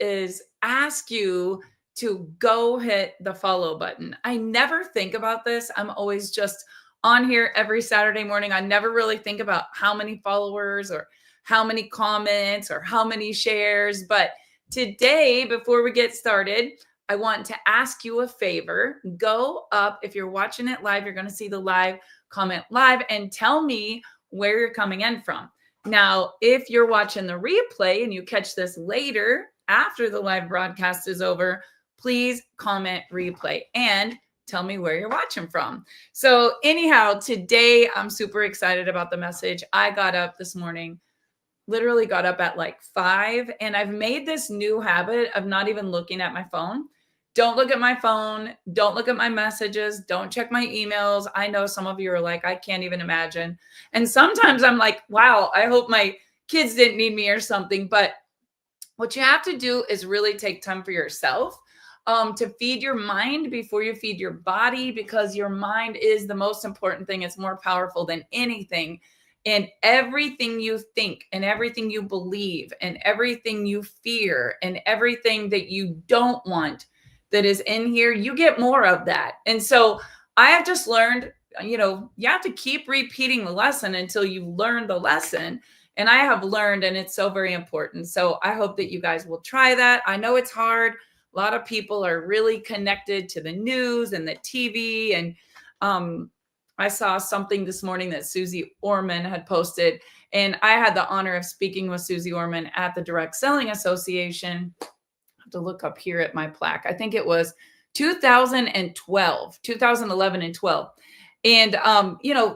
is ask you to go hit the follow button. I never think about this. I'm always just on here every Saturday morning. I never really think about how many followers or how many comments or how many shares. But today, before we get started, I want to ask you a favor. Go up, if you're watching it live, you're going to see the live, comment live, and tell me where you're coming in from. Now, if you're watching the replay and you catch this later after the live broadcast is over, please comment replay and tell me where you're watching from. So anyhow, today I'm super excited about the message. I got up this morning, literally got up at like 5, and I've made this new habit of not even looking at my phone. Don't look at my phone. Don't look at my messages. Don't check my emails. I know some of you are like, I can't even imagine. And sometimes I'm like, wow, I hope my kids didn't need me or something. But what you have to do is really take time for yourself, to feed your mind before you feed your body, because your mind is the most important thing. It's more powerful than anything. And everything you think and everything you believe and everything you fear and everything that you don't want that is in here, you get more of that. And so I have just learned, you have to keep repeating the lesson until you learn the lesson. And I have learned, and it's so very important. So I hope that you guys will try that. I know it's hard. A lot of people are really connected to the news and the TV. And I saw something this morning that Susie Orman had posted. And I had the honor of speaking with Susie Orman at the Direct Selling Association. To look up here at my plaque. I think it was 2011 and 12. And,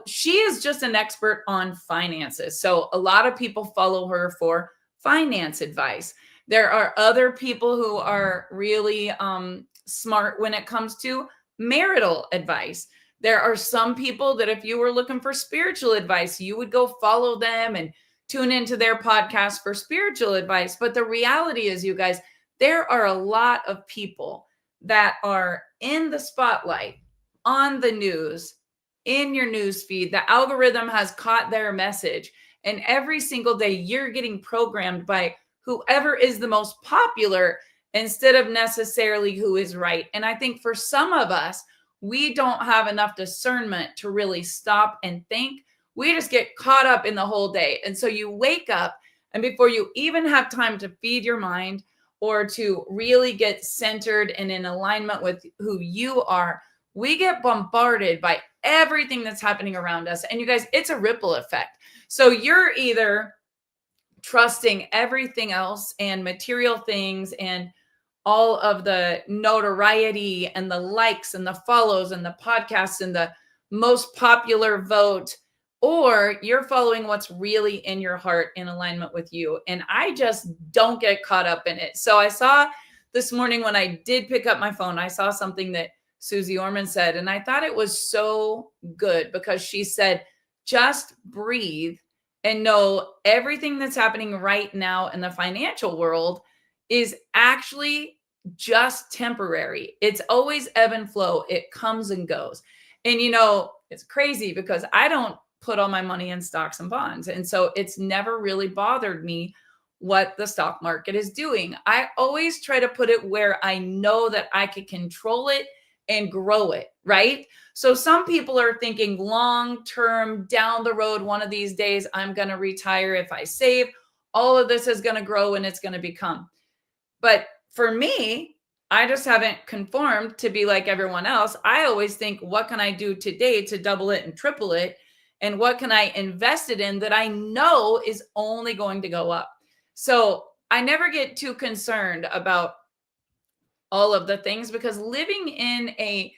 she is just an expert on finances. So a lot of people follow her for finance advice. There are other people who are really smart when it comes to marital advice. There are some people that if you were looking for spiritual advice, you would go follow them and tune into their podcast for spiritual advice. But the reality is, you guys, there are a lot of people that are in the spotlight, on the news, in your news feed. The algorithm has caught their message. And every single day you're getting programmed by whoever is the most popular instead of necessarily who is right. And I think for some of us, we don't have enough discernment to really stop and think. We just get caught up in the whole day. And so you wake up, and before you even have time to feed your mind, or to really get centered and in alignment with who you are, we get bombarded by everything that's happening around us. And you guys, it's a ripple effect. So you're either trusting everything else and material things and all of the notoriety and the likes and the follows and the podcasts and the most popular vote, or you're following what's really in your heart in alignment with you. And I just don't get caught up in it. So I saw this morning when I did pick up my phone, I saw something that Susie Orman said, and I thought it was so good, because she said, just breathe and know everything that's happening right now in the financial world is actually just temporary. It's always ebb and flow. It comes and goes. And it's crazy because I don't put all my money in stocks and bonds. And so it's never really bothered me what the stock market is doing. I always try to put it where I know that I can control it and grow it, right? So some people are thinking long-term, down the road, one of these days, I'm going to retire. If I save, all of this is going to grow and it's going to become. But for me, I just haven't conformed to be like everyone else. I always think, what can I do today to double it and triple it? And what can I invest it in that I know is only going to go up? So I never get too concerned about all of the things, because living in a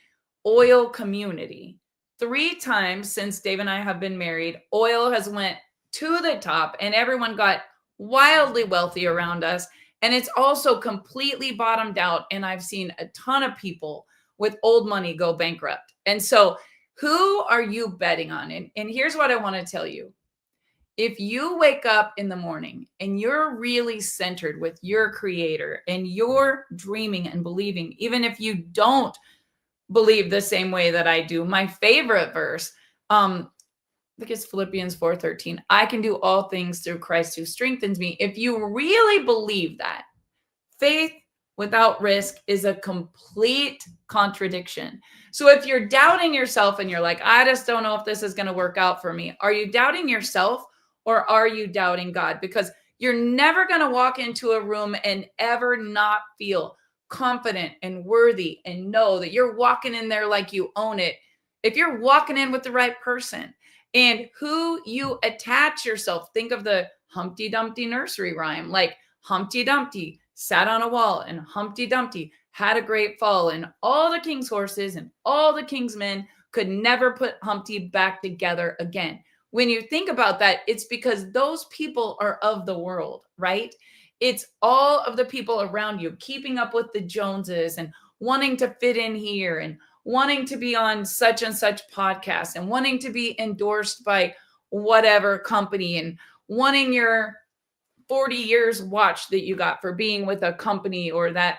oil community, 3 times since Dave and I have been married, oil has went to the top and everyone got wildly wealthy around us. And it's also completely bottomed out. And I've seen a ton of people with old money go bankrupt. And so who are you betting on? And here's what I want to tell you. If you wake up in the morning and you're really centered with your creator and you're dreaming and believing, even if you don't believe the same way that I do, my favorite verse, I think it's Philippians 4:13. I can do all things through Christ who strengthens me. If you really believe that, Faith without risk is a complete contradiction. So if you're doubting yourself and you're like, I just don't know if this is going to work out for me, are you doubting yourself or are you doubting God? Because you're never going to walk into a room and ever not feel confident and worthy and know that you're walking in there like you own it if you're walking in with the right person. And who you attach yourself, think of the Humpty Dumpty nursery rhyme, like Humpty Dumpty sat on a wall and Humpty Dumpty had a great fall, and all the king's horses and all the king's men could never put Humpty back together again. When you think about that, it's because those people are of the world, right? It's all of the people around you keeping up with the Joneses and wanting to fit in here and wanting to be on such and such podcast and wanting to be endorsed by whatever company and wanting your 40 years watch that you got for being with a company or that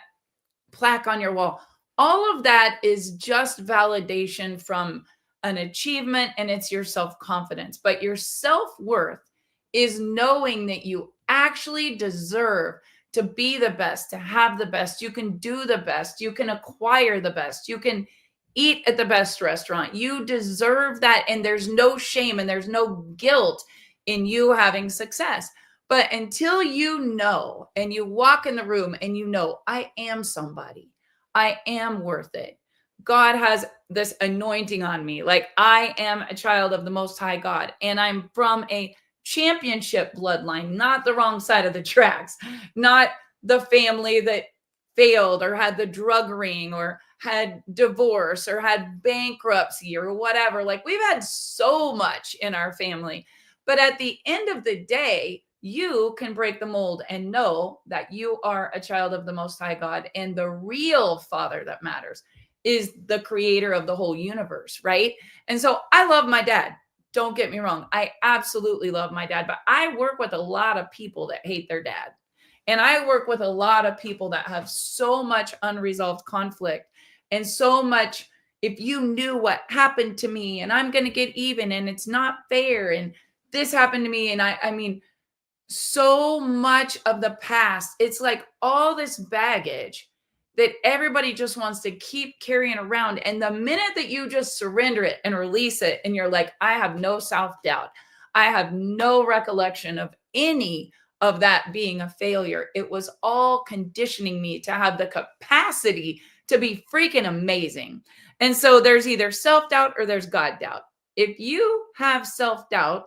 plaque on your wall. All of that is just validation from an achievement, and it's your self-confidence. But your self-worth is knowing that you actually deserve to be the best, to have the best. You can do the best. You can acquire the best. You can eat at the best restaurant. You deserve that. And there's no shame and there's no guilt in you having success. But until you know and you walk in the room and you know, I am somebody, I am worth it. God has this anointing on me. Like I am a child of the Most High God, and I'm from a championship bloodline, not the wrong side of the tracks, not the family that failed or had the drug ring or had divorce or had bankruptcy or whatever. Like we've had so much in our family. But at the end of the day, you can break the mold and know that you are a child of the Most High God, and the real Father that matters is the creator of the whole universe, right? And so I love my dad. Don't get me wrong. I absolutely love my dad, but I work with a lot of people that hate their dad. And I work with a lot of people that have so much unresolved conflict and so much, if you knew what happened to me and I'm going to get even and it's not fair and this happened to me. And I mean, so much of the past, it's like all this baggage that everybody just wants to keep carrying around. And the minute that you just surrender it and release it, and you're like, I have no self-doubt, I have no recollection of any of that being a failure. It was all conditioning me to have the capacity to be freaking amazing. And so there's either self-doubt or there's God doubt. If you have self-doubt,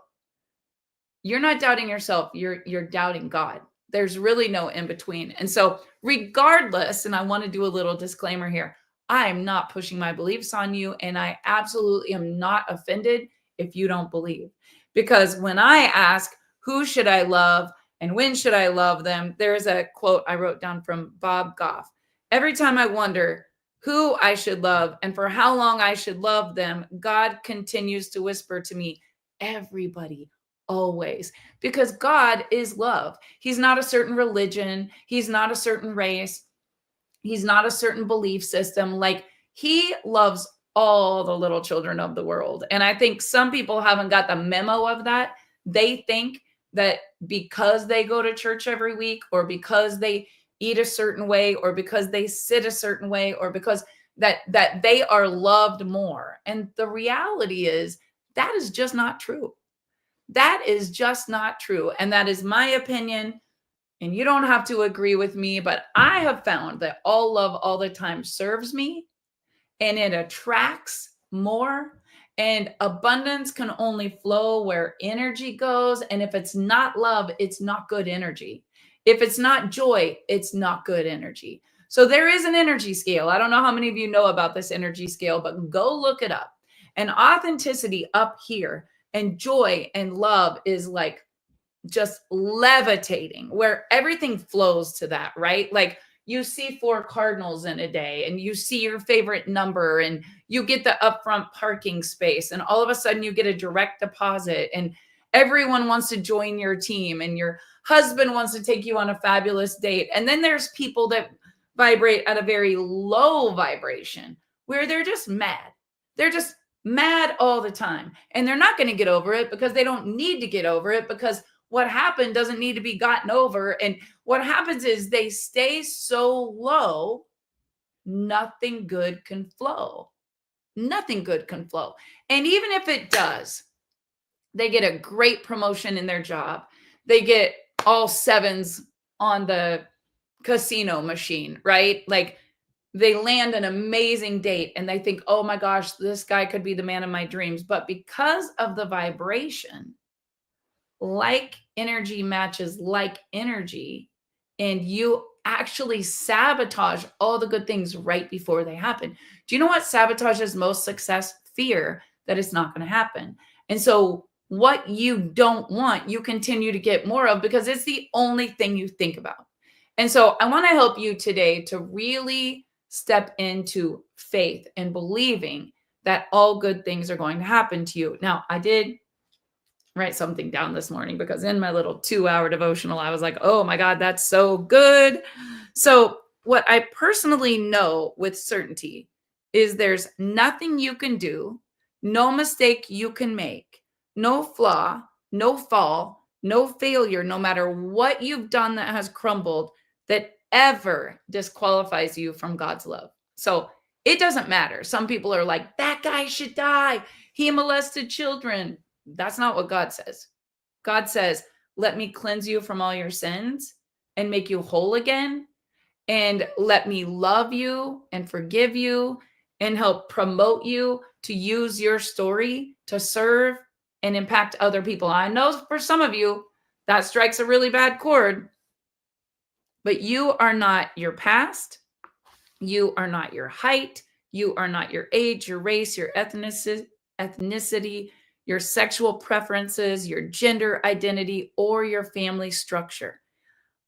you're not doubting yourself, you're doubting God. There's really no in between. And so regardless, and I want to do a little disclaimer here, I am not pushing my beliefs on you, and I absolutely am not offended if you don't believe. Because when I ask, who should I love and when should I love them, there's a quote I wrote down from Bob Goff. Every time I wonder who I should love and for how long I should love them, God continues to whisper to me, everybody, always, because God is love. He's not a certain religion. He's not a certain race. He's not a certain belief system. Like he loves all the little children of the world. And I think some people haven't got the memo of that. They think that because they go to church every week or because they eat a certain way or because they sit a certain way or because that they are loved more. And the reality is that is just not true. That is just not true. And that is my opinion. And you don't have to agree with me, but I have found that all love all the time serves me and it attracts more. And abundance can only flow where energy goes. And if it's not love, it's not good energy. If it's not joy, it's not good energy. So there is an energy scale. I don't know how many of you know about this energy scale, but go look it up. And authenticity up here and joy and love is like just levitating, where everything flows to that, right? Like you see 4 cardinals in a day and you see your favorite number and you get the upfront parking space and all of a sudden you get a direct deposit and everyone wants to join your team and your husband wants to take you on a fabulous date. And then there's people that vibrate at a very low vibration where they're just mad. They're just mad all the time. And they're not going to get over it because they don't need to get over it, because what happened doesn't need to be gotten over. And what happens is they stay so low, nothing good can flow. Nothing good can flow. And even if it does, they get a great promotion in their job. They get all sevens on the casino machine, right? Like they land an amazing date and they think, oh my gosh, this guy could be the man of my dreams. But because of the vibration, like energy matches like energy, and you actually sabotage all the good things right before they happen. Do you know what sabotages most success? Fear that it's not going to happen. And so what you don't want, you continue to get more of because it's the only thing you think about. And so I want to help you today to really step into faith and believing that all good things are going to happen to you. Now, I did write something down this morning because in my little 2-hour devotional, I was like, oh my God, that's so good. So what I personally know with certainty is there's nothing you can do, no mistake you can make, no flaw, no fall, no failure, no matter what you've done that has crumbled, that ever disqualifies you from God's love. So it doesn't matter. Some people are like, that guy should die. He molested children. That's not what God says. God says, let me cleanse you from all your sins and make you whole again. And let me love you and forgive you and help promote you to use your story to serve and impact other people. I know for some of you, that strikes a really bad chord, but you are not your past. You are not your height. You are not your age, your race, your ethnicity, your sexual preferences, your gender identity, or your family structure.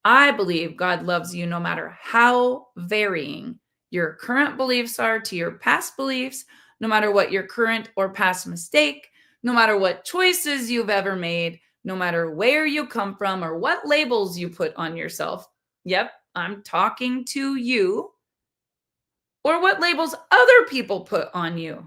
I believe God loves you no matter how varying your current beliefs are to your past beliefs, no matter what your current or past mistake, no matter what choices you've ever made, no matter where you come from or what labels you put on yourself. Yep, I'm talking to you. Or what labels other people put on you.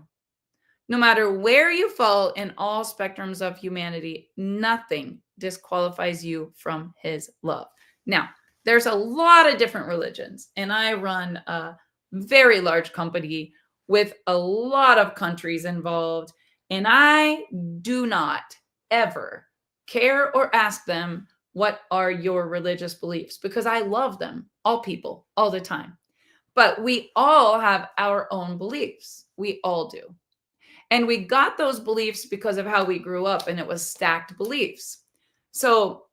No matter where you fall in all spectrums of humanity, nothing disqualifies you from his love. Now, there's a lot of different religions, and I run a very large company with a lot of countries involved, and I do not ever care or ask them, what are your religious beliefs? Because I love them, all people, all the time. But we all have our own beliefs. We all do. And we got those beliefs because of how we grew up, and it was stacked beliefs. So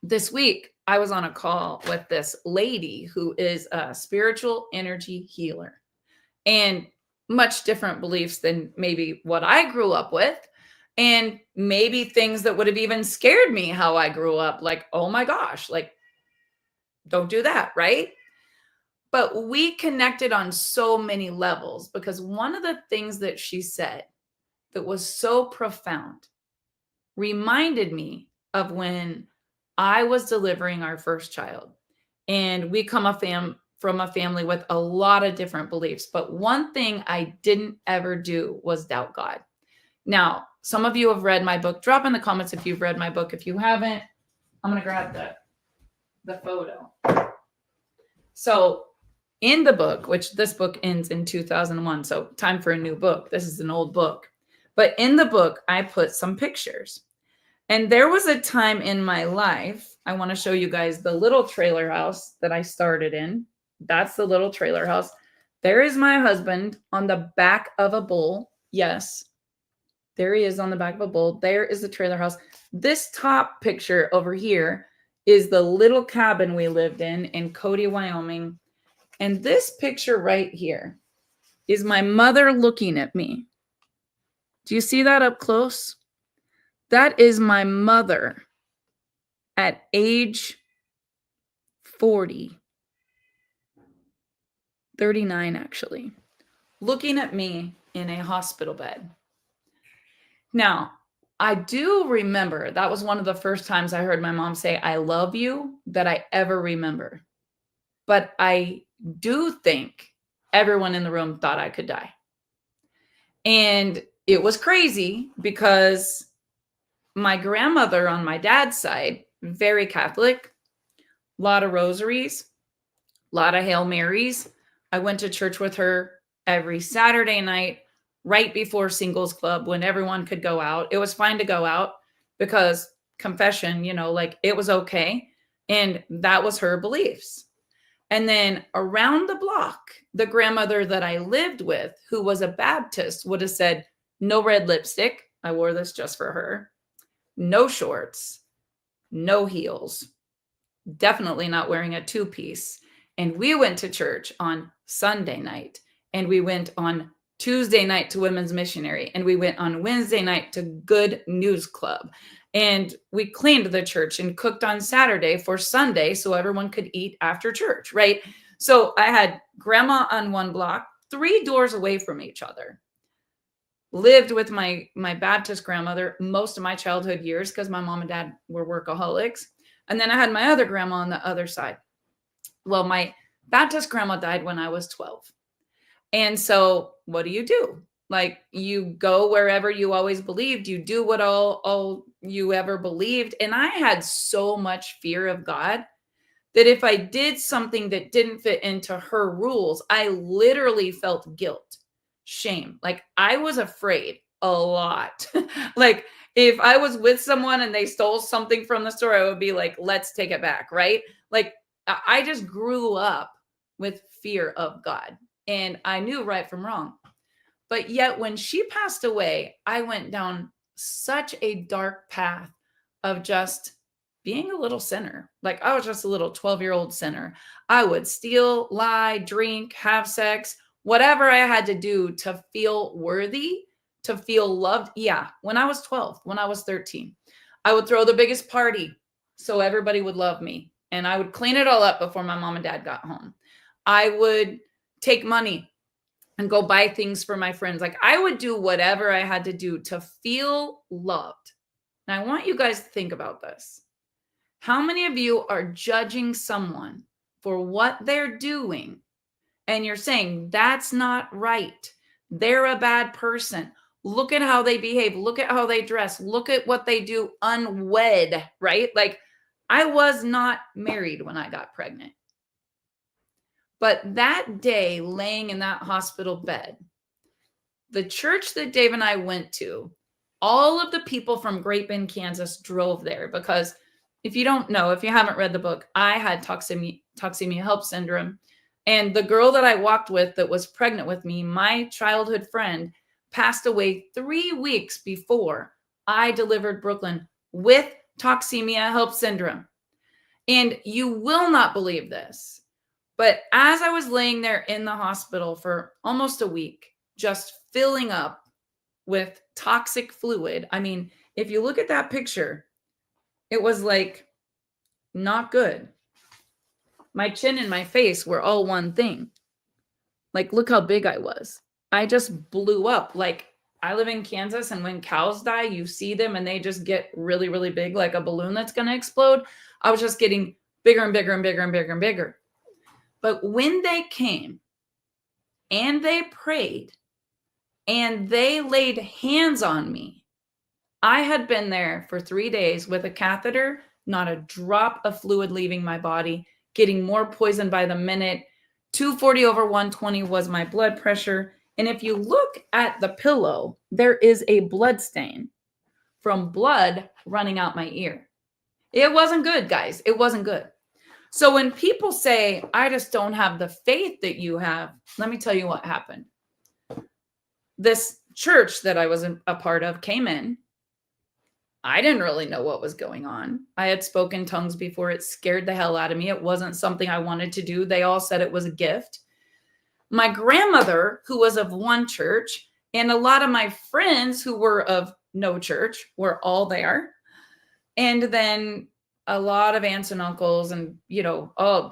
this week, I was on a call with this lady who is a spiritual energy healer and much different beliefs than maybe what I grew up with. And maybe things that would have even scared me how I grew up. Like, oh my gosh, like, don't do that, right? But we connected on so many levels because one of the things that she said that was so profound reminded me of when I was delivering our first child. And we come from a family with a lot of different beliefs. But one thing I didn't ever do was doubt God. Now, some of you have read my book. Drop in the comments if you've read my book. If you haven't, I'm going to grab the photo. So in the book, which this book ends in 2001, so time for a new book. This is an old book. But in the book, I put some pictures. And there was a time in my life, I want to show you guys the little trailer house that I started in. That's the little trailer house. There is my husband on the back of a bull. Yes, there he is on the back of a bull. There is the trailer house. This top picture over here is the little cabin we lived in Cody, Wyoming. And this picture right here is my mother looking at me. Do you see that up close? That is my mother at age 40, 39 actually, looking at me in a hospital bed. Now, I do remember that was one of the first times I heard my mom say, I love you, that I ever remember. But I do think everyone in the room thought I could die. And it was crazy because My grandmother on my dad's side, very Catholic, a lot of rosaries, a lot of Hail Marys. I went to church with her every Saturday night, right before singles club when everyone could go out. It was fine to go out because confession, like it was okay. And that was her beliefs. And then around the block, the grandmother that I lived with, who was a Baptist, would have said, no red lipstick. I wore this just for her. No shorts, no heels, definitely not wearing a two-piece. And we went to church on Sunday night, and we went on Tuesday night to Women's Missionary, and we went on Wednesday night to Good News Club. And we cleaned the church and cooked on Saturday for Sunday so everyone could eat after church, right? So I had grandma on one block, 3 doors away from each other. Lived with my Baptist grandmother most of my childhood years because my mom and dad were workaholics. And then I had my other grandma on the other side. Well, my Baptist grandma died when I was 12. And so what do? Like, you go wherever you always believed. You do what all you ever believed. And I had so much fear of God that if I did something that didn't fit into her rules, I literally felt guilt, shame. Like, I was afraid a lot. Like, if I was with someone and they stole something from the store, I would be like, let's take it back, right? Like, I just grew up with fear of God, and I knew right from wrong. But yet when she passed away, I went down such a dark path of just being a little sinner. Like, I was just a little 12-year-old sinner. I would steal, lie, drink, have sex, whatever I had to do to feel worthy, to feel loved. Yeah, when I was 12, when I was 13, I would throw the biggest party so everybody would love me. And I would clean it all up before my mom and dad got home. I would take money and go buy things for my friends. Like, I would do whatever I had to do to feel loved. And I want you guys to think about this. How many of you are judging someone for what they're doing and you're saying, that's not right? They're a bad person. Look at how they behave. Look at how they dress. Look at what they do unwed, right? Like, I was not married when I got pregnant. But that day, laying in that hospital bed, the church that Dave and I went to, all of the people from Great Bend, Kansas drove there because if you don't know, if you haven't read the book, I had toxemia help syndrome. And the girl that I walked with that was pregnant with me, my childhood friend, passed away 3 weeks before I delivered Brooklyn with toxemia help syndrome. And you will not believe this, but as I was laying there in the hospital for almost a week, just filling up with toxic fluid. I mean, if you look at that picture, it was like not good. My chin and my face were all one thing. Like, look how big I was. I just blew up. Like, I live in Kansas, and when cows die, you see them and they just get really, really big, like a balloon that's going to explode. I was just getting bigger and bigger and bigger and bigger and bigger. But when they came and they prayed and they laid hands on me, I had been there for 3 days with a catheter, not a drop of fluid leaving my body, getting more poison by the minute. 240 over 120 was my blood pressure. And if you look at the pillow, there is a blood stain from blood running out my ear. It wasn't good, guys. It wasn't good. So when people say, I just don't have the faith that you have, let me tell you what happened. This church that I was a part of came in. I didn't really know what was going on. I had spoken tongues before. It scared the hell out of me. It wasn't something I wanted to do. They all said it was a gift. My grandmother, who was of one church, and a lot of my friends who were of no church were all there. And then a lot of aunts and uncles and,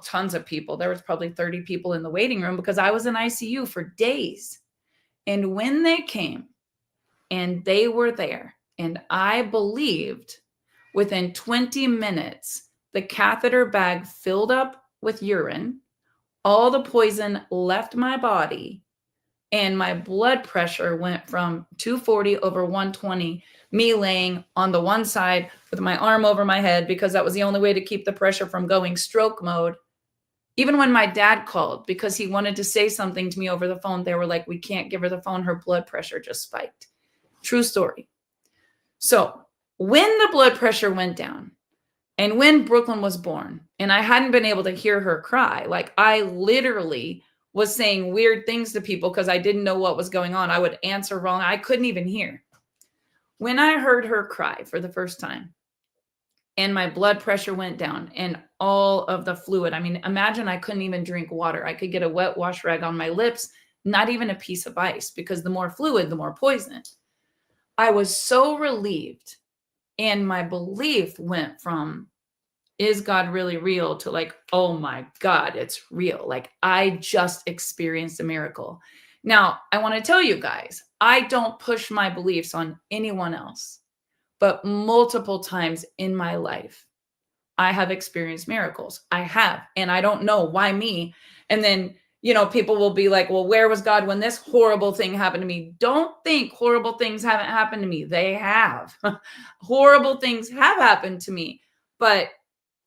tons of people. There was probably 30 people in the waiting room because I was in ICU for days. And when they came and they were there, and I believed within 20 minutes, the catheter bag filled up with urine, all the poison left my body, and my blood pressure went from 240 over 120, me laying on the one side with my arm over my head because that was the only way to keep the pressure from going stroke mode. Even when my dad called because he wanted to say something to me over the phone, they were like, we can't give her the phone. Her blood pressure just spiked. True story. So when the blood pressure went down and when Brooklyn was born and I hadn't been able to hear her cry, like I literally was saying weird things to people because I didn't know what was going on. I would answer wrong. I couldn't even hear. When I heard her cry for the first time and my blood pressure went down and all of the fluid, I mean, imagine I couldn't even drink water. I could get a wet wash rag on my lips, not even a piece of ice, because the more fluid, the more poison. I was so relieved. And my belief went from, is God really real, to like, oh my God, it's real. Like I just experienced a miracle. Now, I want to tell you guys, I don't push my beliefs on anyone else, but multiple times in my life, I have experienced miracles. I have, and I don't know why me. And then, people will be like, well, where was God when this horrible thing happened to me? Don't think horrible things haven't happened to me. They have. Horrible things have happened to me, but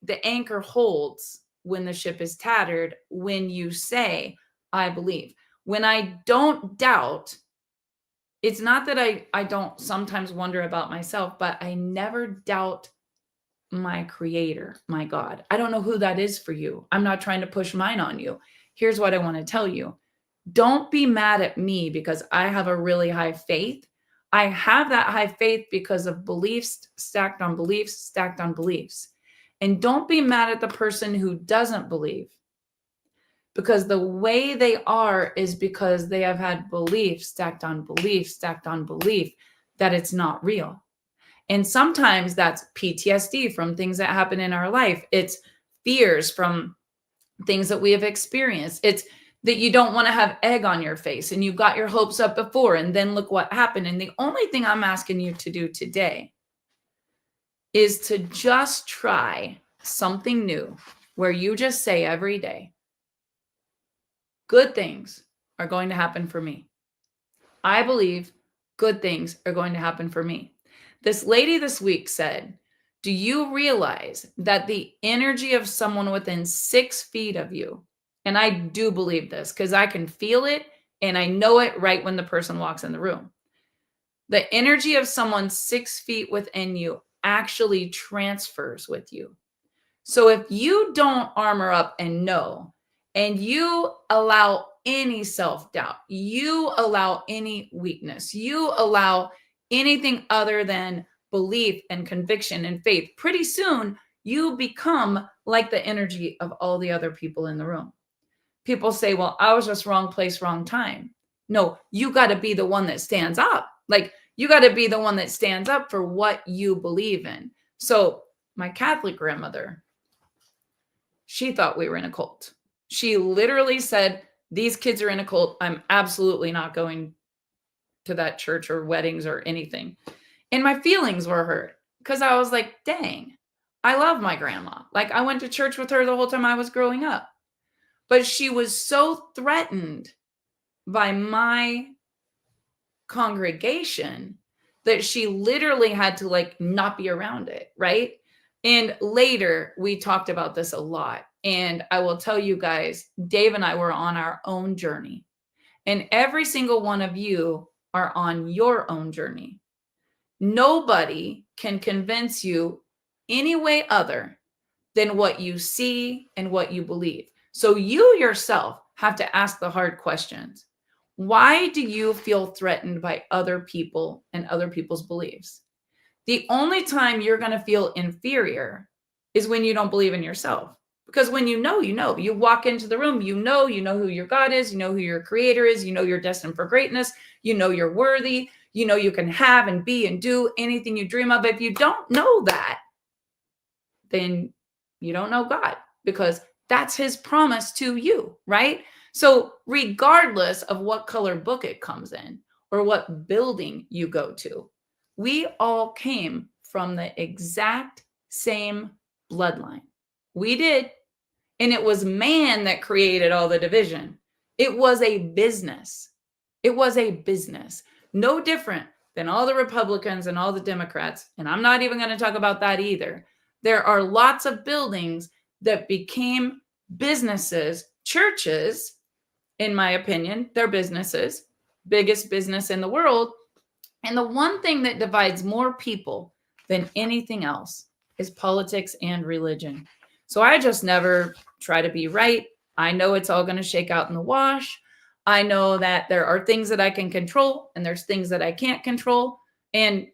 the anchor holds when the ship is tattered, when you say, I believe. When I don't doubt, it's not that I don't sometimes wonder about myself, but I never doubt my creator, my God. I don't know who that is for you. I'm not trying to push mine on you. Here's what I want to tell you. Don't be mad at me because I have a really high faith. I have that high faith because of beliefs stacked on beliefs, stacked on beliefs. And don't be mad at the person who doesn't believe, because the way they are is because they have had belief stacked on belief, stacked on belief that it's not real. And sometimes that's PTSD from things that happen in our life. It's fears from things that we have experienced. It's that you don't want to have egg on your face and you got your hopes up before and then look what happened. And the only thing I'm asking you to do today is to just try something new where you just say every day, good things are going to happen for me. I believe good things are going to happen for me. This lady this week said, do you realize that the energy of someone within 6 feet of you, and I do believe this because I can feel it and I know it right when the person walks in the room. The energy of someone 6 feet within you actually transfers with you. So if you don't armor up and know, and you allow any self-doubt, you allow any weakness, you allow anything other than belief and conviction and faith, pretty soon you become like the energy of all the other people in the room. People say, well, I was just wrong place, wrong time. No, you got to be the one that stands up. Like you got to be the one that stands up for what you believe in. So my Catholic grandmother, she thought we were in a cult. She literally said, these kids are in a cult. I'm absolutely not going to that church or weddings or anything. And my feelings were hurt because I was like, dang, I love my grandma. Like I went to church with her the whole time I was growing up. But she was so threatened by my congregation that she literally had to like not be around it, right? And later we talked about this a lot. And I will tell you guys, Dave and I were on our own journey. And every single one of you are on your own journey. Nobody can convince you any way other than what you see and what you believe. So you yourself have to ask the hard questions. Why do you feel threatened by other people and other people's beliefs? The only time you're going to feel inferior is when you don't believe in yourself. Because when you know, you walk into the room, you know who your God is, you know who your creator is, you know you're destined for greatness, you know you're worthy, you know you can have and be and do anything you dream of. If you don't know that, then you don't know God, because that's his promise to you, right? So regardless of what color book it comes in or what building you go to, we all came from the exact same bloodline. We did. And it was man that created all the division. It was a business. It was a business, no different than all the Republicans and all the Democrats. And I'm not even going to talk about that either. There are lots of buildings that became businesses, churches, in my opinion, they're businesses, biggest business in the world. And the one thing that divides more people than anything else is politics and religion. So I just never try to be right. I know it's all going to shake out in the wash. I know that there are things that I can control and there's things that I can't control. And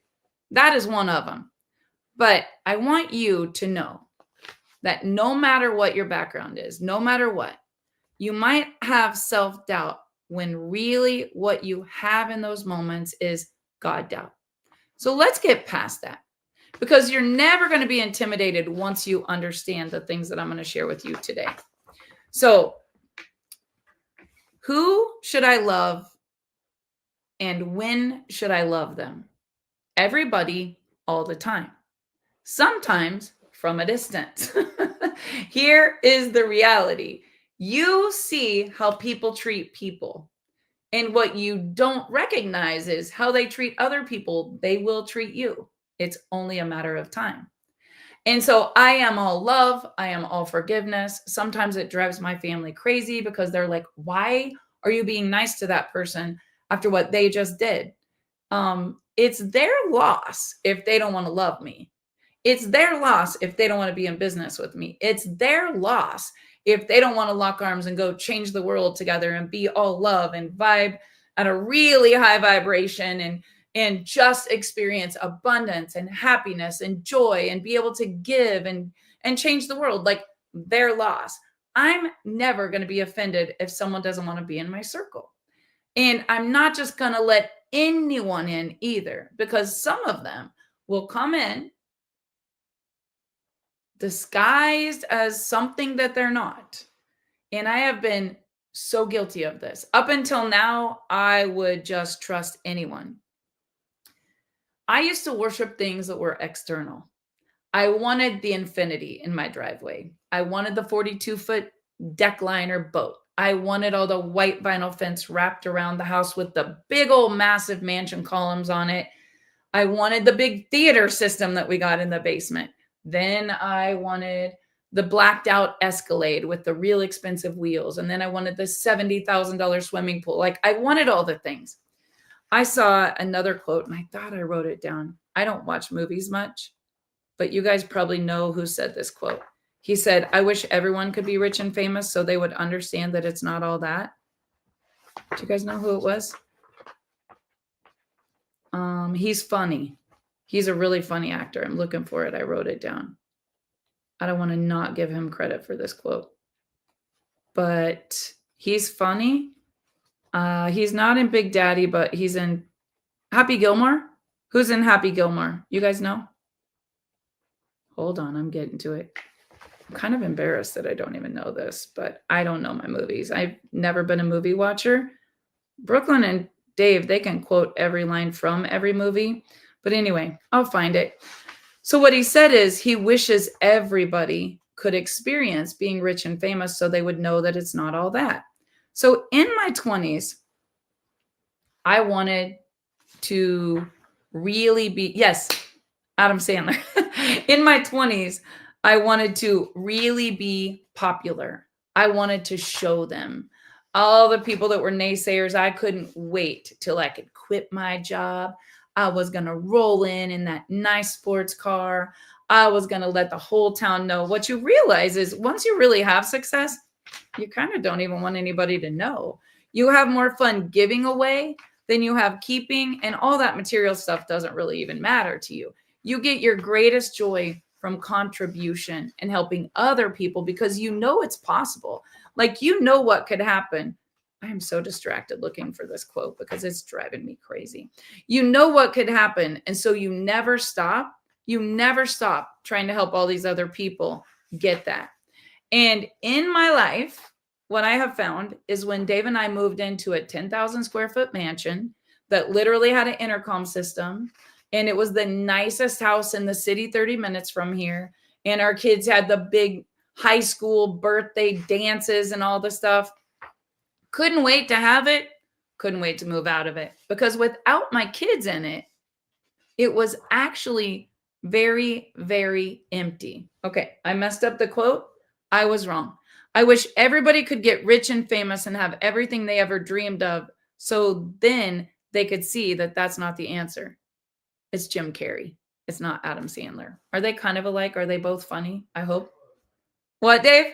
that is one of them. But I want you to know that no matter what your background is, no matter what, you might have self-doubt when really what you have in those moments is God doubt. So let's get past that, because you're never going to be intimidated once you understand the things that I'm going to share with you today. So who should I love and when should I love them? Everybody, all the time. Sometimes from a distance. Here is the reality. You see how people treat people. And what you don't recognize is how they treat other people, they will treat you. It's only a matter of time. And so I am all love. I am all forgiveness. Sometimes it drives my family crazy because they're like, why are you being nice to that person after what they just did? It's their loss if they don't want to love me. It's their loss if they don't want to be in business with me. It's their loss if they don't want to lock arms and go change the world together and be all love and vibe at a really high vibration and just experience abundance and happiness and joy and be able to give and change the world. Like, their loss. I'm never going to be offended if someone doesn't want to be in my circle. And I'm not just going to let anyone in either, because some of them will come in disguised as something that they're not. And I have been so guilty of this. Up until now, I would just trust anyone. I used to worship things that were external. I wanted the infinity in my driveway. I wanted the 42-foot deck liner boat. I wanted all the white vinyl fence wrapped around the house with the big old massive mansion columns on it. I wanted the big theater system that we got in the basement. Then I wanted the blacked out Escalade with the real expensive wheels. And then I wanted the $70,000 swimming pool. Like, I wanted all the things. I saw another quote and I thought I wrote it down. I don't watch movies much, but you guys probably know who said this quote. He said, I wish everyone could be rich and famous so they would understand that it's not all that. Do you guys know who it was? He's funny. He's a really funny actor. I'm looking for it. I wrote it down. I don't want to not give him credit for this quote, but he's funny. He's not in Big Daddy, but he's in Happy Gilmore. Who's in Happy Gilmore? You guys know? Hold on, I'm getting to it. I'm kind of embarrassed that I don't even know this, but I don't know my movies. I've never been a movie watcher. Brooklyn and Dave, they can quote every line from every movie. But anyway, I'll find it. So what he said is he wishes everybody could experience being rich and famous so they would know that it's not all that. So in my 20s, I wanted to really be, yes, Adam Sandler. In my 20s, I wanted to really be popular. I wanted to show them. All the people that were naysayers, I couldn't wait till I could quit my job. I was going to roll in that nice sports car. I was going to let the whole town know. What you realize is once you really have success, you kind of don't even want anybody to know. You have more fun giving away than you have keeping, and all that material stuff doesn't really even matter to you. You get your greatest joy from contribution and helping other people because you know it's possible. Like, you know what could happen. I am so distracted looking for this quote because it's driving me crazy. You know what could happen. And so you never stop. You never stop trying to help all these other people get that. And in my life, what I have found is when Dave and I moved into a 10,000 square foot mansion that literally had an intercom system, and it was the nicest house in the city 30 minutes from here. And our kids had the big high school birthday dances and all the stuff. Couldn't wait to have it. Couldn't wait to move out of it because without my kids in it, it was actually very, very empty. Okay, I messed up the quote. I was wrong. I wish everybody could get rich and famous and have everything they ever dreamed of. So then they could see that that's not the answer. It's Jim Carrey. It's not Adam Sandler. Are they kind of alike? Are they both funny? I hope. What, Dave?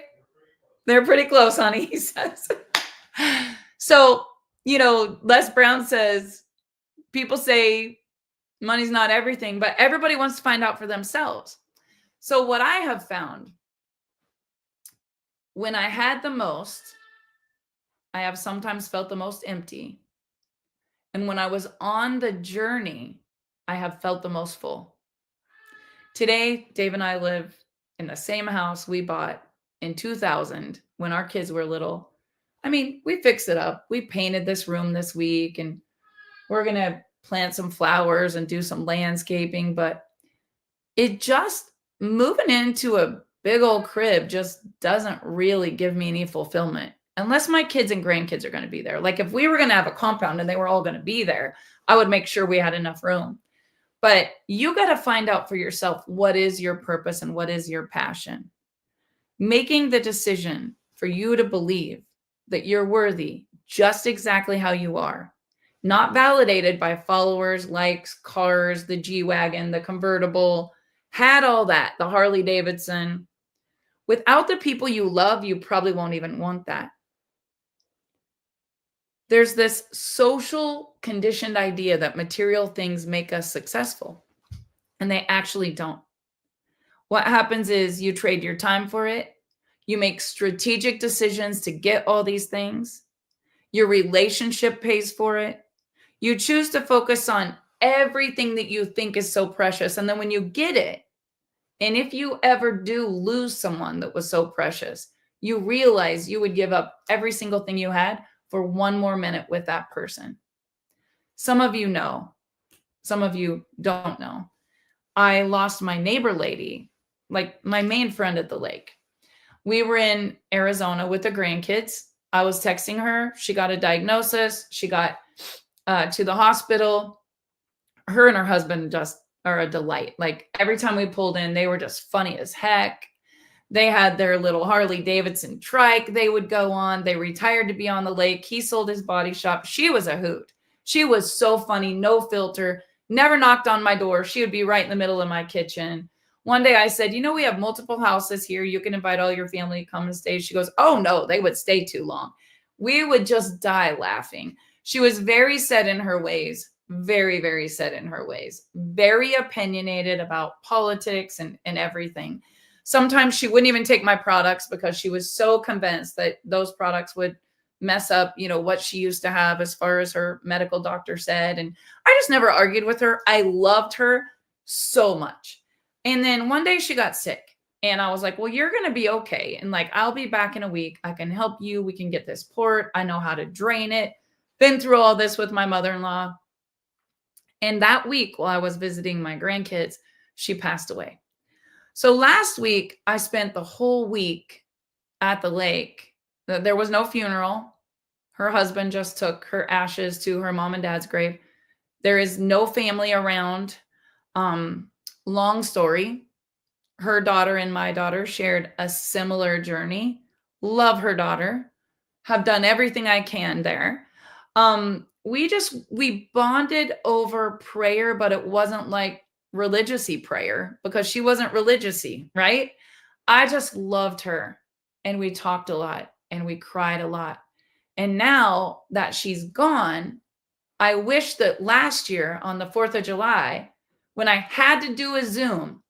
They're pretty close, honey, he says. So, Les Brown says, people say money's not everything, but everybody wants to find out for themselves. So what I have found, when I had the most, I have sometimes felt the most empty. And when I was on the journey, I have felt the most full. Today, Dave and I live in the same house we bought in 2000 when our kids were little. I mean, we fixed it up. We painted this room this week and we're going to plant some flowers and do some landscaping, but it just moving into a big old crib just doesn't really give me any fulfillment unless my kids and grandkids are going to be there. Like if we were going to have a compound and they were all going to be there, I would make sure we had enough room. But you got to find out for yourself what is your purpose and what is your passion. Making the decision for you to believe that you're worthy just exactly how you are, not validated by followers, likes, cars, the G-Wagon, the convertible, had all that, the Harley Davidson. Without the people you love, you probably won't even want that. There's this social conditioned idea that material things make us successful, and they actually don't. What happens is you trade your time for it. You make strategic decisions to get all these things. Your relationship pays for it. You choose to focus on everything that you think is so precious. And then when you get it, and if you ever do lose someone that was so precious, you realize you would give up every single thing you had for one more minute with that person. Some of you know, some of you don't know. I lost my neighbor lady, like my main friend at the lake. We were in Arizona with the grandkids. I was texting her. She got a diagnosis. She got to the hospital. Her and her husband just are a delight. Like every time we pulled in, they were just funny as heck. They had their little Harley Davidson trike they would go on. They retired to be on the lake. He sold his body shop. She was a hoot. She was so funny, no filter, never knocked on my door. She would be right in the middle of my kitchen. One day I said, we have multiple houses here. You can invite all your family to come and stay. She goes, oh no, they would stay too long. We would just die laughing. She was very set in her ways, very, very set in her ways, very opinionated about politics and everything. Sometimes she wouldn't even take my products because she was so convinced that those products would mess up, what she used to have as far as her medical doctor said. And I just never argued with her. I loved her so much. And then one day she got sick and I was like, well, you're going to be okay. And like, I'll be back in a week. I can help you. We can get this port. I know how to drain it. Been through all this with my mother-in-law. And that week while I was visiting my grandkids, she passed away. So last week, I spent the whole week at the lake. There was no funeral. Her husband just took her ashes to her mom and dad's grave. There is no family around. Long story. Her daughter and my daughter shared a similar journey. Love her daughter. Have done everything I can there. We bonded over prayer, but it wasn't like religious-y prayer because she wasn't religious-y, right? I just loved her and we talked a lot and we cried a lot. And now that she's gone, I wish that last year on the 4th of July, when I had to do a Zoom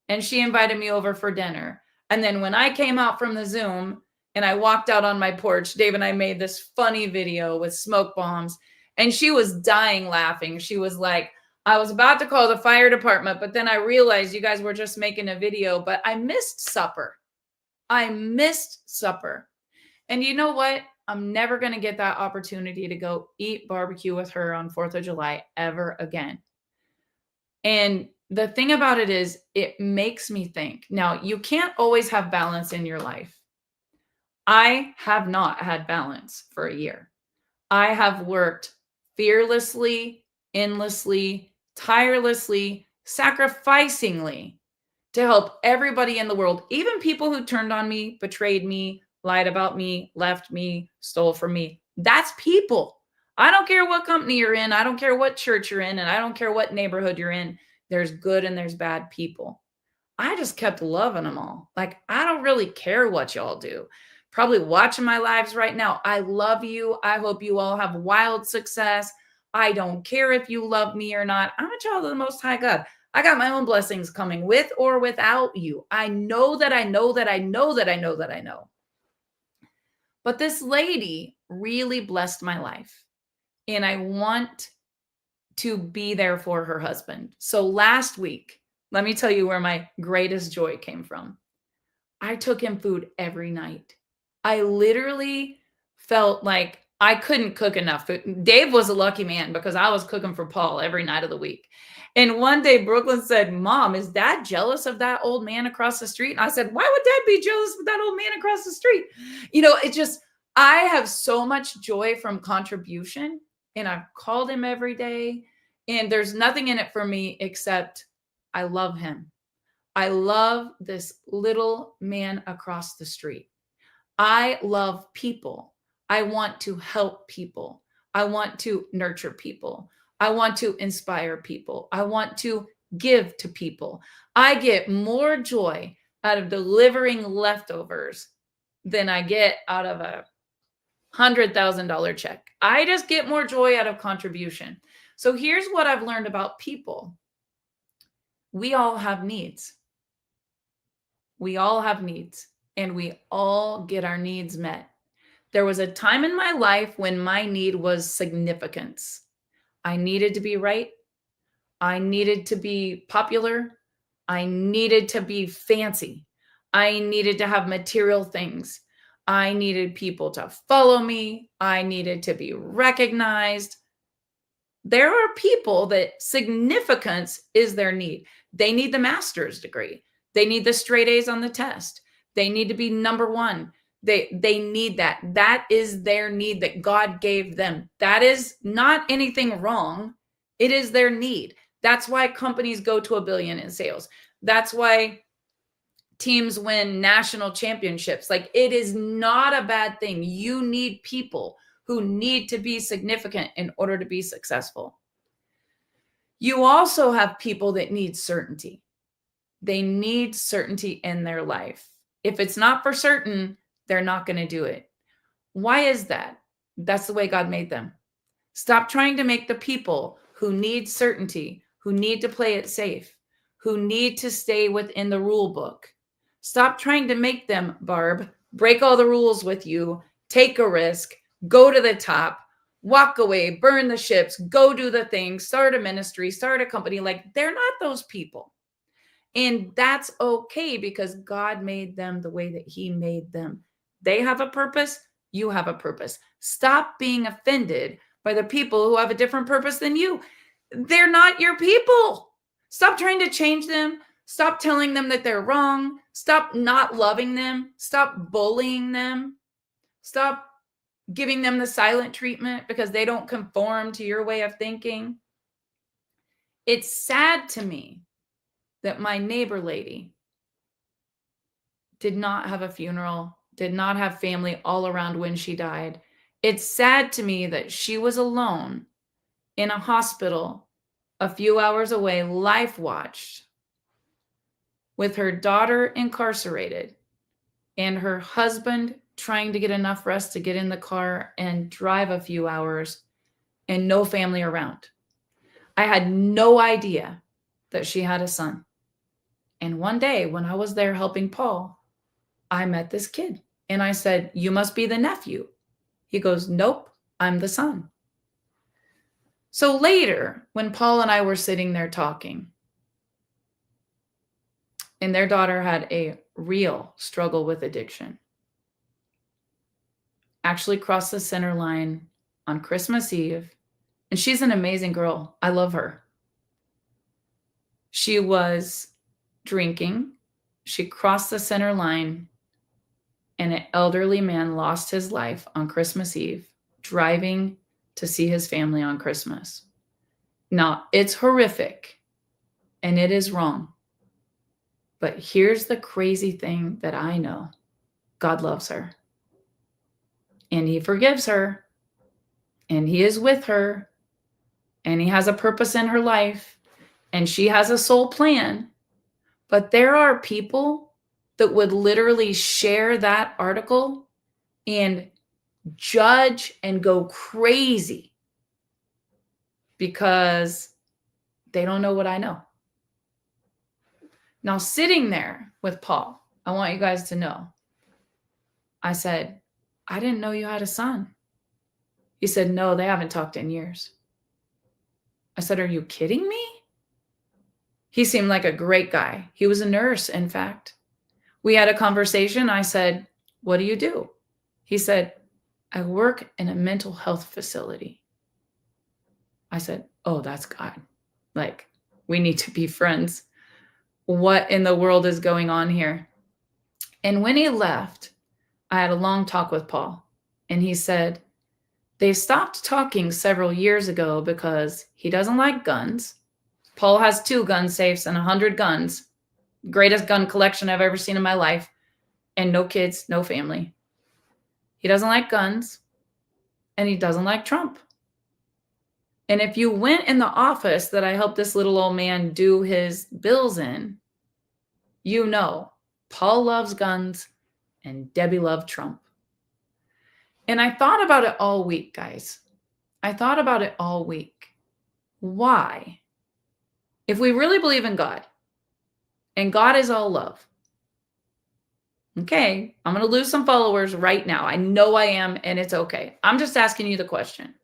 and she invited me over for dinner. And then when I came out from the Zoom and I walked out on my porch, Dave and I made this funny video with smoke bombs and she was dying laughing. She was like, I was about to call the fire department, but then I realized you guys were just making a video, but I missed supper. I missed supper. And you know what? I'm never going to get that opportunity to go eat barbecue with her on 4th of July ever again. And the thing about it is, it makes me think. Now, you can't always have balance in your life. I have not had balance for a year. I have worked fearlessly, endlessly, tirelessly, sacrificingly to help everybody in the world, even people who turned on me, betrayed me, lied about me, left me, stole from me. That's people. I don't care what company you're in. I don't care what church you're in. And I don't care what neighborhood you're in. There's good and there's bad people. I just kept loving them all. Like, I don't really care what y'all do. Probably watching my lives right now. I love you. I hope you all have wild success. I don't care if you love me or not. I'm a child of the Most High God. I got my own blessings coming with or without you. I know that I know that I know that I know that I know. But this lady really blessed my life. And I want to be there for her husband. So last week, let me tell you where my greatest joy came from. I took him food every night. I literally felt like I couldn't cook enough food. Dave was a lucky man because I was cooking for Paul every night of the week. And one day Brooklyn said, Mom, is Dad jealous of that old man across the street? And I said, why would Dad be jealous of that old man across the street? It just, I have so much joy from contribution, and I've called him every day, and there's nothing in it for me except I love him. I love this little man across the street. I love people. I want to help people. I want to nurture people. I want to inspire people. I want to give to people. I get more joy out of delivering leftovers than I get out of a $100,000 check. I just get more joy out of contribution. So here's what I've learned about people. We all have needs. We all have needs, and we all get our needs met. There was a time in my life when my need was significance. I needed to be right. I needed to be popular. I needed to be fancy. I needed to have material things. I needed people to follow me. I needed to be recognized. There are people that significance is their need. They need the master's degree. They need the straight A's on the test. They need to be number one. They need that. That is their need that God gave them. That is not anything wrong. It is their need. That's why companies go to $1 billion in sales. That's why teams win national championships. Like, it is not a bad thing. You need people who need to be significant in order to be successful. You also have people that need certainty. They need certainty in their life. If it's not for certain, they're not going to do it. Why is that? That's the way God made them. Stop trying to make the people who need certainty, who need to play it safe, who need to stay within the rule book. Stop trying to make them, Barb, break all the rules with you, take a risk, go to the top, walk away, burn the ships, go do the thing, start a ministry, start a company. Like, they're not those people. And that's okay because God made them the way that He made them. They have a purpose. You have a purpose. Stop being offended by the people who have a different purpose than you. They're not your people. Stop trying to change them. Stop telling them that they're wrong. Stop not loving them. Stop bullying them. Stop giving them the silent treatment because they don't conform to your way of thinking. It's sad to me that my neighbor lady did not have a funeral, did not have family all around when she died. It's sad to me that she was alone in a hospital a few hours away, life watched, with her daughter incarcerated and her husband trying to get enough rest to get in the car and drive a few hours and no family around. I had no idea that she had a son. And one day when I was there helping Paul, I met this kid and I said, "You must be the nephew." He goes, "Nope, I'm the son." So later, when Paul and I were sitting there talking, and their daughter had a real struggle with addiction, actually crossed the center line on Christmas Eve. And she's an amazing girl. I love her. She was drinking. She crossed the center line, and an elderly man lost his life on Christmas Eve driving to see his family on Christmas. Now, it's horrific and it is wrong. But here's the crazy thing that I know. God loves her. And he forgives her. And he is with her. And he has a purpose in her life. And she has a soul plan. But there are people that would literally share that article and judge and go crazy because they don't know what I know. Now, sitting there with Paul, I want you guys to know, I said, I didn't know you had a son. He said, no, they haven't talked in years. I said, are you kidding me? He seemed like a great guy. He was a nurse, in fact. We had a conversation. I said, what do you do? He said, I work in a mental health facility. I said, oh, that's God. Like, we need to be friends. What in the world is going on here? And when he left, I had a long talk with Paul. And he said, they stopped talking several years ago because he doesn't like guns. Paul has 2 gun safes and 100 guns. Greatest gun collection I've ever seen in my life. And no kids, no family. He doesn't like guns. And he doesn't like Trump. And if you went in the office that I helped this little old man do his bills in, you know Paul loves guns and Debbie loved Trump. And I thought about it all week, guys. I thought about it all week. Why? If we really believe in God, and God is all love, okay, I'm going to lose some followers right now. I know I am, and it's okay. I'm just asking you the question.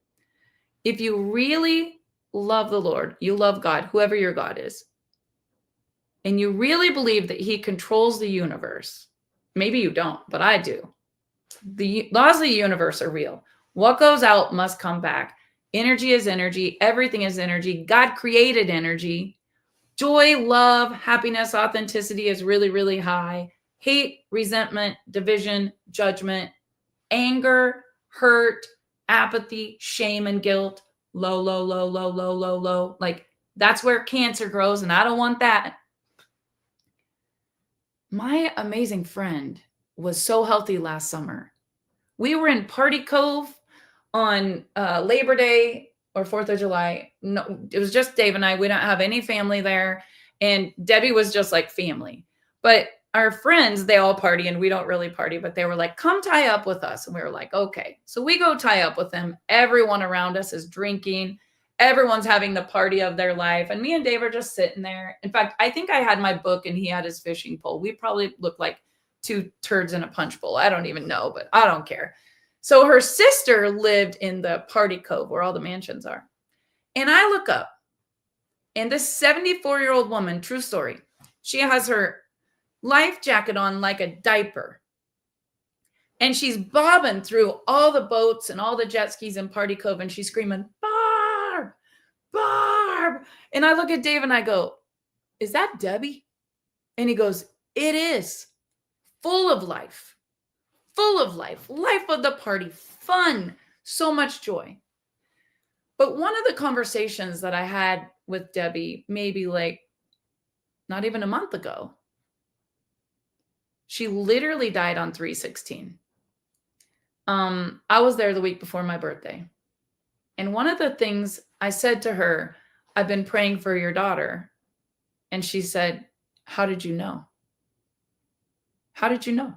If you really love the Lord, you love God, whoever your God is, and you really believe that he controls the universe, maybe you don't, but I do. The laws of the universe are real. What goes out must come back. Energy is energy. Everything is energy. God created energy. Joy, love, happiness, authenticity is really, really high. Hate, resentment, division, judgment, anger, hurt, apathy, shame, and guilt, low, low, low, low, low, low, low. Like, that's where cancer grows, and I don't want that. My amazing friend was so healthy last summer. We were in Party Cove on Labor Day or 4th of July. No, it was just Dave and I. We don't have any family there. And Debbie was just like family. But our friends, they all party and we don't really party, but they were like, come tie up with us. And we were like, okay. So we go tie up with them. Everyone around us is drinking. Everyone's having the party of their life. And me and Dave are just sitting there. In fact, I think I had my book and he had his fishing pole. We probably looked like 2 turds in a punch bowl. I don't even know, but I don't care. So her sister lived in the Party Cove where all the mansions are. And I look up and this 74-year-old woman, true story, she has her life jacket on like a diaper. And she's bobbing through all the boats and all the jet skis in Party Cove. And she's screaming, Barb, Barb. And I look at Dave and I go, is that Debbie? And he goes, it is. Full of life, life of the party, fun, so much joy. But one of the conversations that I had with Debbie, maybe like not even a month ago, she literally died on 3/16. I was there the week before my birthday. And one of the things I said to her, I've been praying for your daughter. And she said, how did you know? How did you know?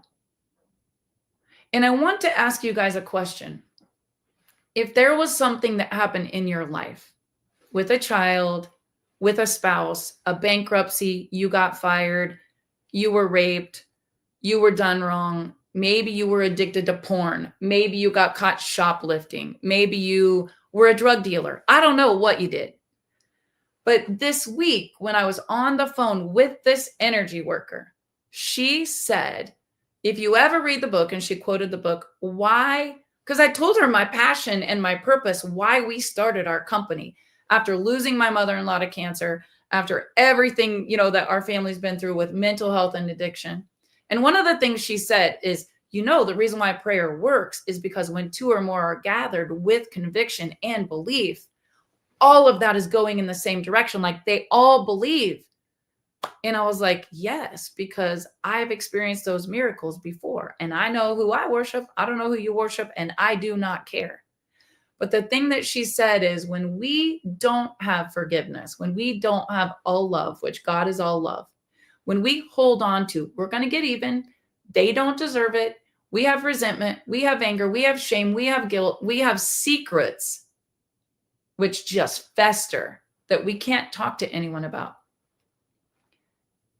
And I want to ask you guys a question. If there was something that happened in your life with a child, with a spouse, a bankruptcy, you got fired, you were raped, you were done wrong, maybe you were addicted to porn, maybe you got caught shoplifting, maybe you were a drug dealer. I don't know what you did. But this week, when I was on the phone with this energy worker, she said, if you ever read the book, and she quoted the book, why? Because I told her my passion and my purpose, why we started our company after losing my mother-in-law to cancer, after everything, that our family's been through with mental health and addiction. And one of the things she said is, You know, the reason why prayer works is because when two or more are gathered with conviction and belief, all of that is going in the same direction. Like they all believe. And I was like, yes, because I've experienced those miracles before. And I know who I worship. I don't know who you worship. And I do not care. But the thing that she said is when we don't have forgiveness, when we don't have all love, which God is all love, when we hold on to, we're going to get even. They don't deserve it. We have resentment. We have anger. We have shame. We have guilt. We have secrets, which just fester that we can't talk to anyone about.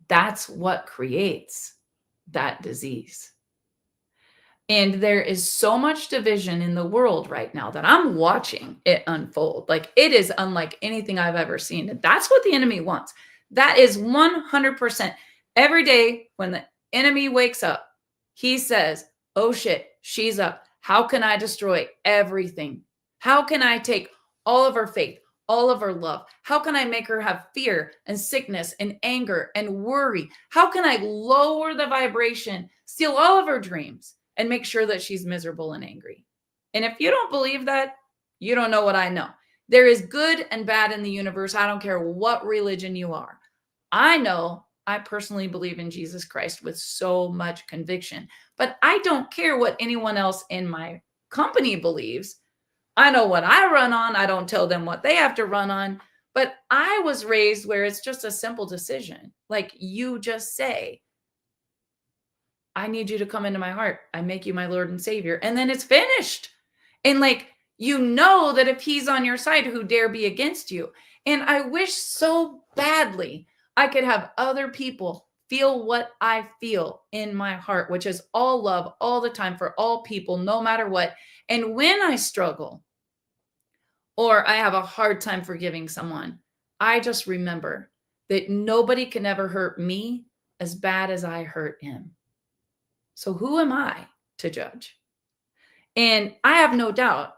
That's what creates that disease. And there is so much division in the world right now that I'm watching it unfold. Like it is unlike anything I've ever seen. And that's what the enemy wants. That is 100%. Every day when the enemy wakes up, he says, oh shit, she's up. How can I destroy everything? How can I take all of her faith, all of her love? How can I make her have fear and sickness and anger and worry? How can I lower the vibration, steal all of her dreams, and make sure that she's miserable and angry? And if you don't believe that, you don't know what I know. There is good and bad in the universe. I don't care what religion you are. I know I personally believe in Jesus Christ with so much conviction, but I don't care what anyone else in my company believes. I know what I run on. I don't tell them what they have to run on. But I was raised where it's just a simple decision. Like you just say, I need you to come into my heart. I make you my Lord and Savior. And then it's finished. And like, you know that if he's on your side, who dare be against you? And I wish so badly I could have other people feel what I feel in my heart, which is all love all the time for all people, no matter what. And when I struggle or I have a hard time forgiving someone, I just remember that nobody can ever hurt me as bad as I hurt him. So who am I to judge? And I have no doubt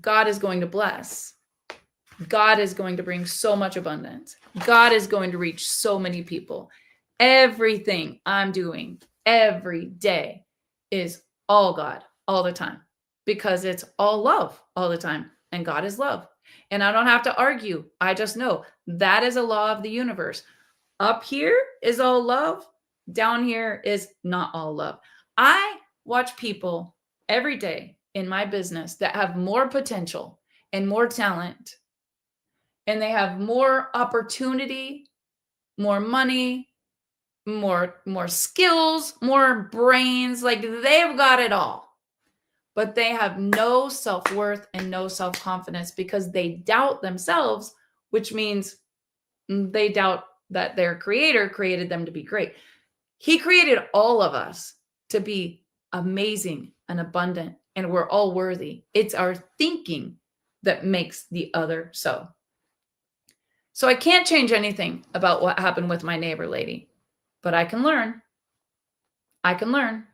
God is going to bless. God is going to bring so much abundance. God is going to reach so many people. Everything I'm doing every day is all God all the time because it's all love all the time. And God is love. And I don't have to argue. I just know that is a law of the universe. Up here is all love. Down here is not all love. I watch people every day in my business that have more potential and more talent, and they have more opportunity, more money, more skills, more brains. Like they've got it all, but they have no self-worth and no self-confidence because they doubt themselves, which means they doubt that their creator created them to be great. He created all of us to be amazing and abundant, and we're all worthy. It's our thinking that makes the other so. So I can't change anything about what happened with my neighbor lady, but I can learn. I can learn.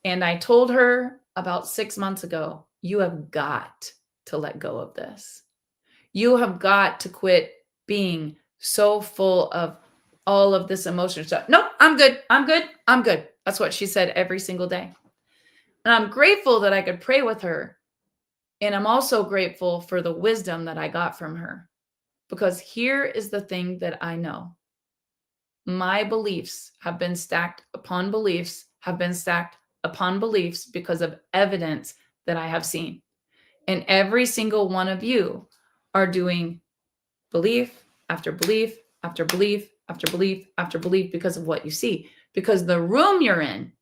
And I told her about 6 months ago, you have got to let go of this. You have got to quit being so full of all of this emotional stuff. Nope, I'm good. I'm good. I'm good. That's what she said every single day. And I'm grateful that I could pray with her. And I'm also grateful for the wisdom that I got from her. Because here is the thing that I know. My beliefs have been stacked upon beliefs, have been stacked upon beliefs because of evidence that I have seen. And every single one of you are doing belief after belief after belief after belief after belief because of what you see. Because the room you're in,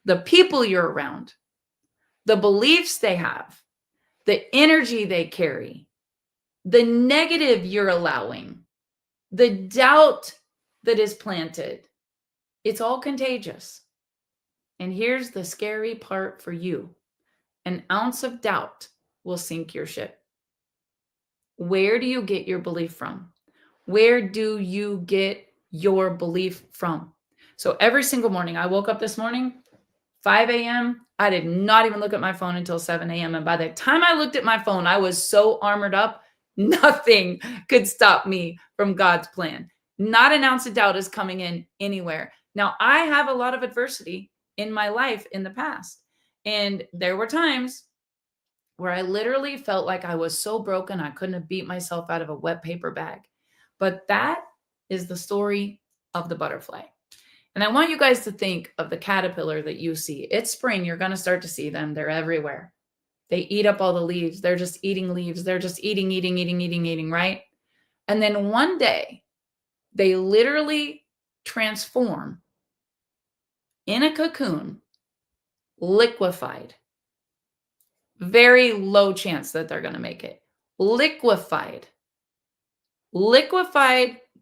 the people you're around, the beliefs they have, the energy they carry, the negative you're allowing, the doubt that is planted, it's all contagious. And here's the scary part for you. An ounce of doubt will sink your ship. Where do you get your belief from? Where do you get your belief from? So every single morning, I woke up this morning, 5 a.m. I did not even look at my phone until 7 a.m. And by the time I looked at my phone, I was so armored up, nothing could stop me from God's plan. Not an ounce of doubt is coming in anywhere. Now, I have a lot of adversity in my life in the past. And there were times where I literally felt like I was so broken I couldn't have beat myself out of a wet paper bag. But that is the story of the butterfly. And I want you guys to think of the caterpillar that you see. It's spring. You're going to start to see them. They're everywhere. They eat up all the leaves. They're just eating leaves. They're just eating, right? And then one day, they literally transform in a cocoon, liquefied. Very low chance that they're going to make it. Liquefied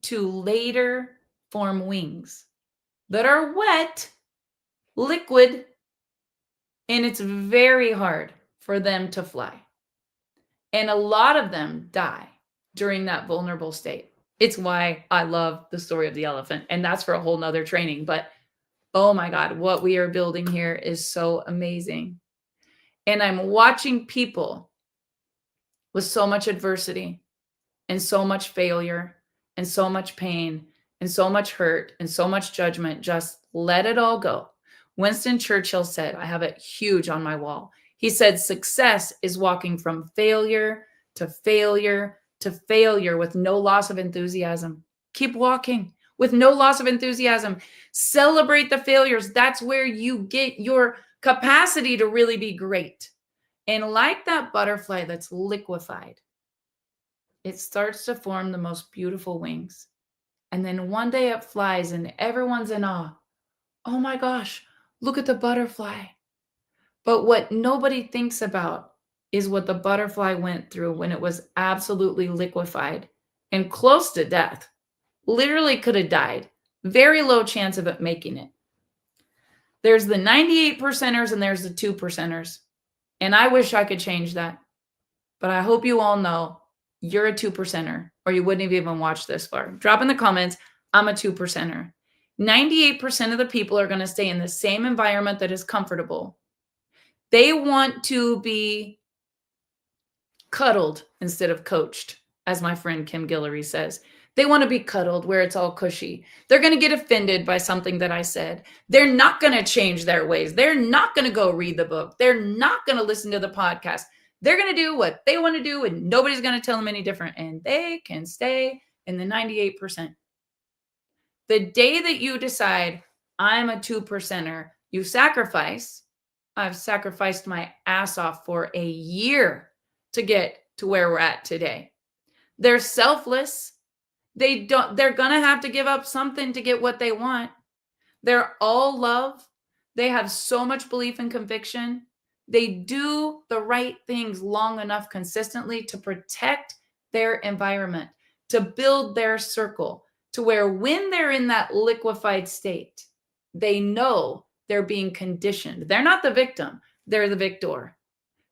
to later form wings that are wet, liquid, and it's very hard for them to fly. And a lot of them die during that vulnerable state. It's why I love the story of the elephant. And that's for a whole nother training. But oh my God, what we are building here is so amazing. And I'm watching people with so much adversity and so much failure and so much pain and so much hurt and so much judgment, just let it all go. Winston Churchill said, I have it huge on my wall. He said, success is walking from failure to failure to failure with no loss of enthusiasm. Keep walking with no loss of enthusiasm. Celebrate the failures. That's where you get your capacity to really be great. And like that butterfly that's liquefied, it starts to form the most beautiful wings. And then one day it flies and everyone's in awe. Oh my gosh, look at the butterfly. But what nobody thinks about is what the butterfly went through when it was absolutely liquefied and close to death. Literally could have died. Very low chance of it making it. There's the 98%ers and there's the 2%ers. And I wish I could change that. But I hope you all know you're a 2%er or you wouldn't have even watched this far. Drop in the comments, I'm a 2%er. 98% of the people are going to stay in the same environment that is comfortable. They want to be cuddled instead of coached, as my friend Kim Guillory says. They want to be cuddled where it's all cushy. They're going to get offended by something that I said. They're not going to change their ways. They're not going to go read the book. They're not going to listen to the podcast. They're going to do what they want to do, and nobody's going to tell them any different. And they can stay in the 98%. The day that you decide, I'm a 2%er, you sacrifice. I've sacrificed my ass off for a year to get to where we're at today. They're selfless. They're going to have to give up something to get what they want. They're all love. They have so much belief and conviction. They do the right things long enough consistently to protect their environment, to build their circle, to where when they're in that liquefied state, they know they're being conditioned. They're not the victim. They're the victor.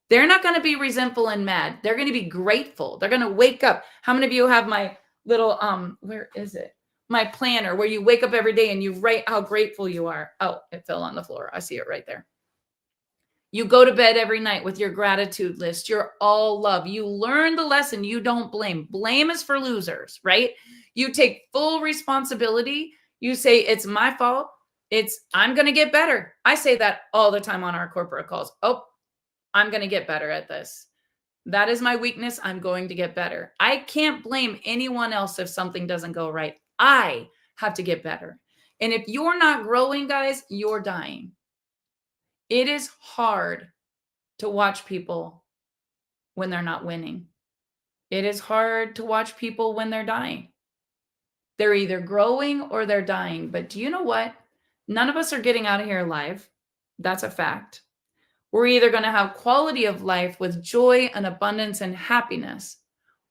They're not going to be resentful and mad. They're going to be grateful. They're going to wake up. How many of you have my little, where is it? My planner where you wake up every day and you write how grateful you are. Oh, it fell on the floor. I see it right there. You go to bed every night with your gratitude list. You're all love. You learn the lesson. You don't blame. Blame is for losers, right? You take full responsibility. You say, it's my fault. I'm going to get better. I say that all the time on our corporate calls. Oh, I'm going to get better at this. That is my weakness. I'm going to get better. I can't blame anyone else if something doesn't go right. I have to get better. And if you're not growing, guys, you're dying. It is hard to watch people when they're not winning. It is hard to watch people when they're dying. They're either growing or they're dying. But do you know what? None of us are getting out of here alive. That's a fact. We're either going to have quality of life with joy and abundance and happiness,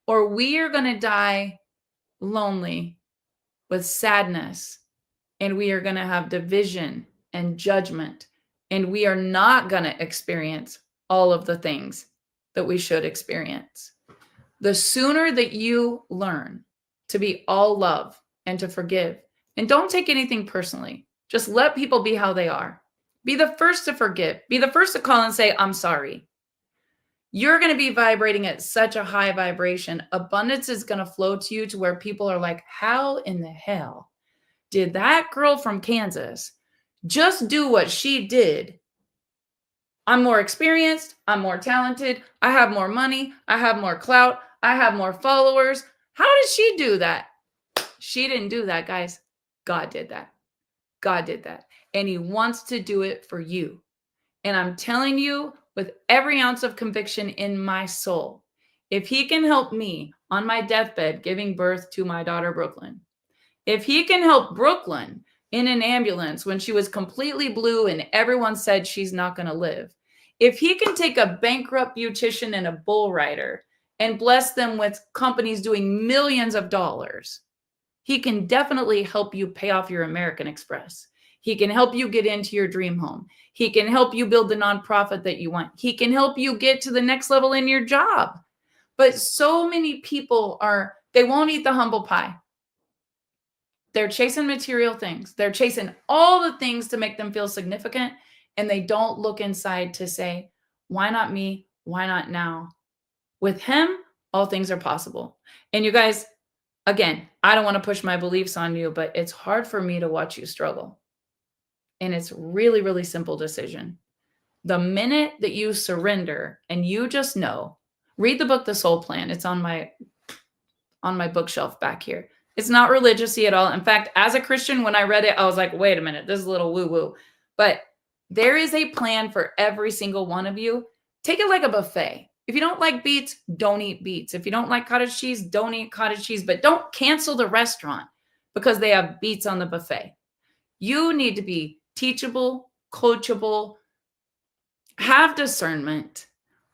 or we are going to die lonely with sadness, and we are going to have division and judgment, and we are not going to experience all of the things that we should experience. The sooner that you learn to be all love and to forgive, and don't take anything personally, just let people be how they are. Be the first to forgive. Be the first to call and say, I'm sorry. You're going to be vibrating at such a high vibration. Abundance is going to flow to you to where people are like, how in the hell did that girl from Kansas Just do what she did. I'm more experienced. I'm more talented. I have more money. I have more clout. I have more followers. How did she do that? She didn't do that, guys. God did that. God did that. And he wants to do it for you. And I'm telling you with every ounce of conviction in my soul, if he can help me on my deathbed giving birth to my daughter, Brooklyn, if he can help Brooklyn in an ambulance when she was completely blue and everyone said she's not going to live, if he can take a bankrupt beautician and a bull rider and bless them with companies doing millions of dollars, he can definitely help you pay off your American Express. He can help you get into your dream home. He can help you build the nonprofit that you want. He can help you get to the next level in your job. But so many people they won't eat the humble pie. They're chasing material things. They're chasing all the things to make them feel significant. And they don't look inside to say, why not me? Why not now? With him, all things are possible. And you guys, again, I don't want to push my beliefs on you, but it's hard for me to watch you struggle. And it's really, really simple decision. The minute that you surrender and you just know, read the book, The Soul Plan. It's on my bookshelf back here. It's not religious-y at all. In fact, as a Christian, when I read it, I was like, wait a minute, this is a little woo-woo. But there is a plan for every single one of you. Take it like a buffet. If you don't like beets, don't eat beets. If you don't like cottage cheese, don't eat cottage cheese. But don't cancel the restaurant because they have beets on the buffet. You need to be teachable, coachable, have discernment.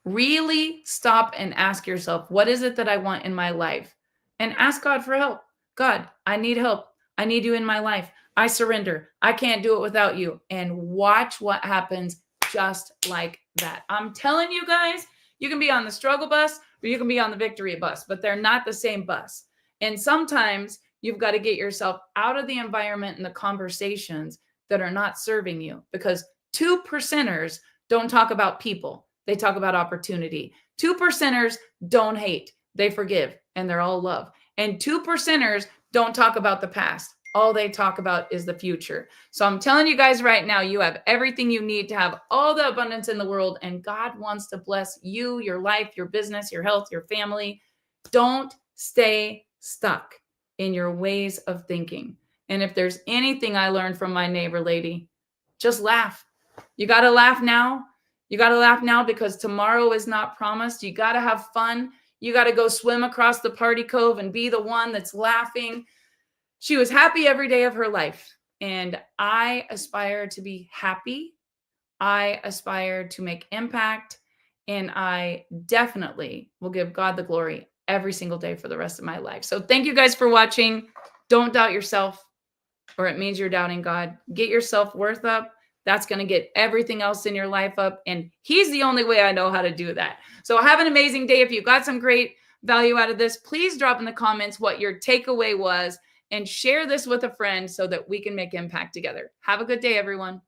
Really stop and ask yourself, what is it that I want in my life? And ask God for help. God, I need help. I need you in my life. I surrender. I can't do it without you. And watch what happens just like that. I'm telling you guys, you can be on the struggle bus or you can be on the victory bus, but they're not the same bus. And sometimes you've got to get yourself out of the environment and the conversations that are not serving you, because 2%ers don't talk about people. They talk about opportunity. 2%ers don't hate. They forgive, and they're all love. And 2%ers don't talk about the past. All they talk about is the future. So I'm telling you guys right now, you have everything you need to have all the abundance in the world, and God wants to bless you, your life, your business, your health, your family. Don't stay stuck in your ways of thinking. And if there's anything I learned from my neighbor lady, just laugh. You got to laugh now. You got to laugh now because tomorrow is not promised. You got to have fun. You got to go swim across the party cove and be the one that's laughing. She was happy every day of her life. And I aspire to be happy. I aspire to make impact. And I definitely will give God the glory every single day for the rest of my life. So thank you guys for watching. Don't doubt yourself, or it means you're doubting God. Get your self-worth up. That's going to get everything else in your life up. And he's the only way I know how to do that. So have an amazing day. If you got some great value out of this, please drop in the comments what your takeaway was and share this with a friend so that we can make impact together. Have a good day, everyone.